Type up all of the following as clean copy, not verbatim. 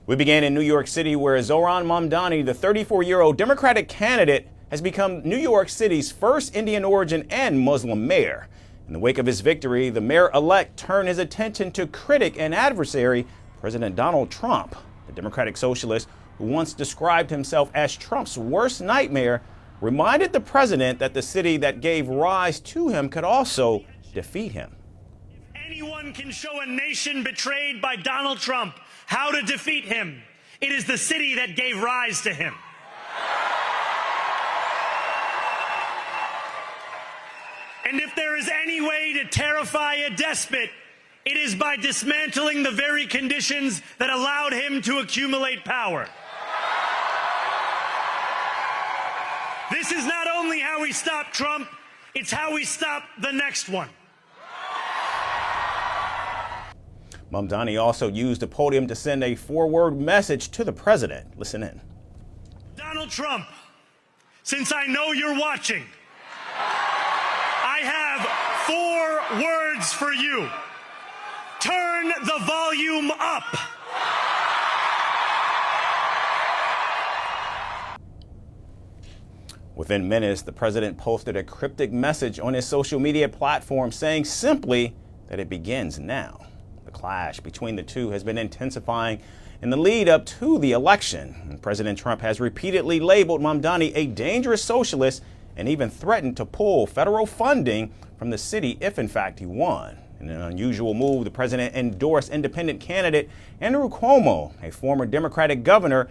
We began in New York City, where Zohran Mamdani, the 34-year-old Democratic candidate, has become New York City's first Indian origin and Muslim mayor. In the wake of his victory, the mayor-elect turned his attention to critic and adversary, President Donald Trump. The Democratic socialist, who once described himself as Trump's worst nightmare, reminded the president that the city that gave rise to him could also defeat him. Anyone can show a nation betrayed by Donald Trump how to defeat him. It is the city that gave rise to him. And if there is any way to terrify a despot, it is by dismantling the very conditions that allowed him to accumulate power. This is not only how we stop Trump, it's how we stop the next one. Mamdani also used the podium to send a four-word message to the president. Listen in. Donald Trump, since I know you're watching, I have 4 words for you. Turn the volume up. Within minutes, the president posted a cryptic message on his social media platform saying simply that it begins now. The clash between the two has been intensifying in the lead up to the election. And President Trump has repeatedly labeled Mamdani a dangerous socialist and even threatened to pull federal funding from the city if in fact he won. In an unusual move, the president endorsed independent candidate Andrew Cuomo, a former Democratic governor,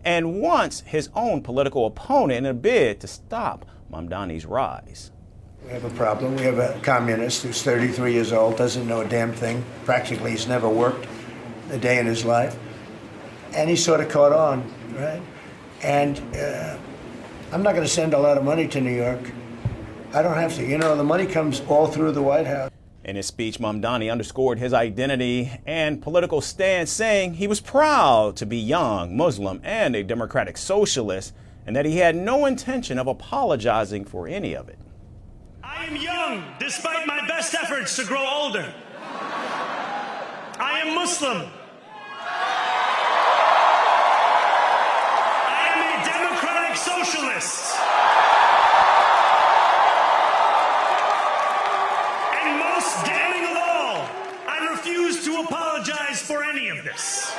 and once his own political opponent, in a bid to stop Mamdani's rise. We have a problem. We have a communist who's 33 years old, doesn't know a damn thing. Practically, he's never worked a day in his life. And he sort of caught on, right? And I'm not going to send a lot of money to New York. I don't have to. You know, the money comes all through the White House. In his speech, Mamdani underscored his identity and political stance, saying he was proud to be young, Muslim, and a Democratic socialist, and that he had no intention of apologizing for any of it. I am young, despite my best efforts to grow older. I am Muslim. I am a Democratic socialist. And most damning of all, I refuse to apologize for any of this.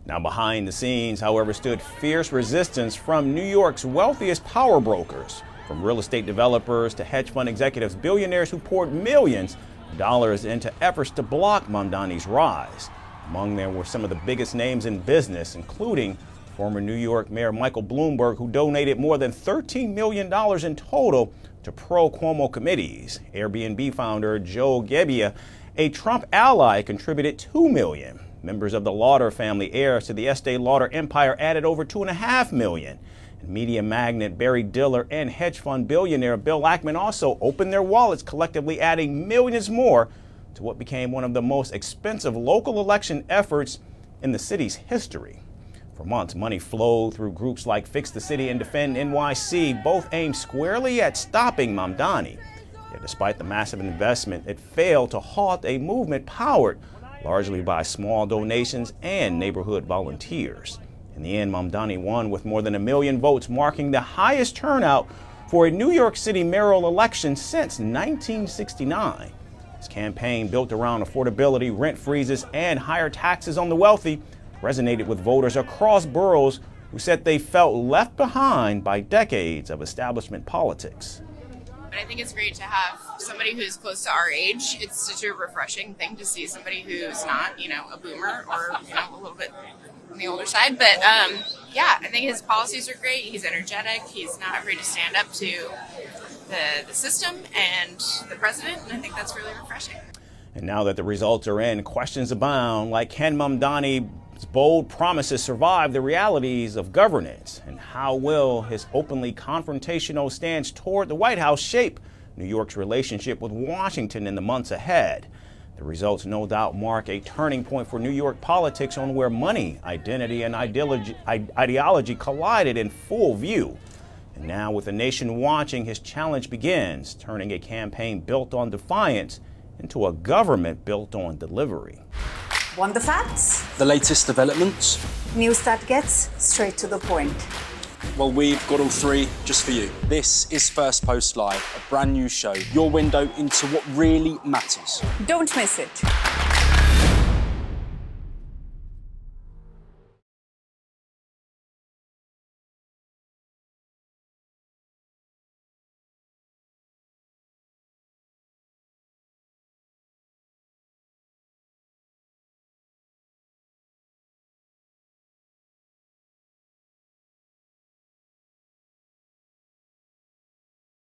Now, behind the scenes, however, stood fierce resistance from New York's wealthiest power brokers, from real estate developers to hedge fund executives, billionaires who poured millions of dollars into efforts to block Mamdani's rise. Among them were some of the biggest names in business, including former New York Mayor Michael Bloomberg, who donated more than $13 million in total to pro-Cuomo committees. Airbnb founder Joe Gebbia, a Trump ally, contributed $2 million. Members of the Lauder family, heirs to the Estee Lauder empire, added over $2.5 million. And media magnate Barry Diller and hedge fund billionaire Bill Ackman also opened their wallets, collectively adding millions more to what became one of the most expensive local election efforts in the city's history. For months, money flowed through groups like Fix the City and Defend NYC, both aimed squarely at stopping Mamdani. Yet despite the massive investment, it failed to halt a movement powered largely by small donations and neighborhood volunteers. In the end, Mamdani won with more than 1 million votes, marking the highest turnout for a New York City mayoral election since 1969. His campaign, built around affordability, rent freezes, and higher taxes on the wealthy, resonated with voters across boroughs who said they felt left behind by decades of establishment politics. But I think it's great to have somebody who's close to our age. It's such a refreshing thing to see somebody who's not, a boomer or, a little bit on the older side. But yeah, I think his policies are great. He's energetic. He's not afraid to stand up to the system and the president. And I think that's really refreshing. And now that the results are in, questions abound, like can Mamdani's bold promises survive the realities of governance? And how will his openly confrontational stance toward the White House shape New York's relationship with Washington in the months ahead? The results no doubt mark a turning point for New York politics on where money, identity, and ideology collided in full view. And now, with the nation watching, his challenge begins, turning a campaign built on defiance into a government built on delivery. Want the facts? The latest developments? News that gets straight to the point. Well, we've got all three just for you. This is Firstpost Live, a brand new show, your window into what really matters. Don't miss it.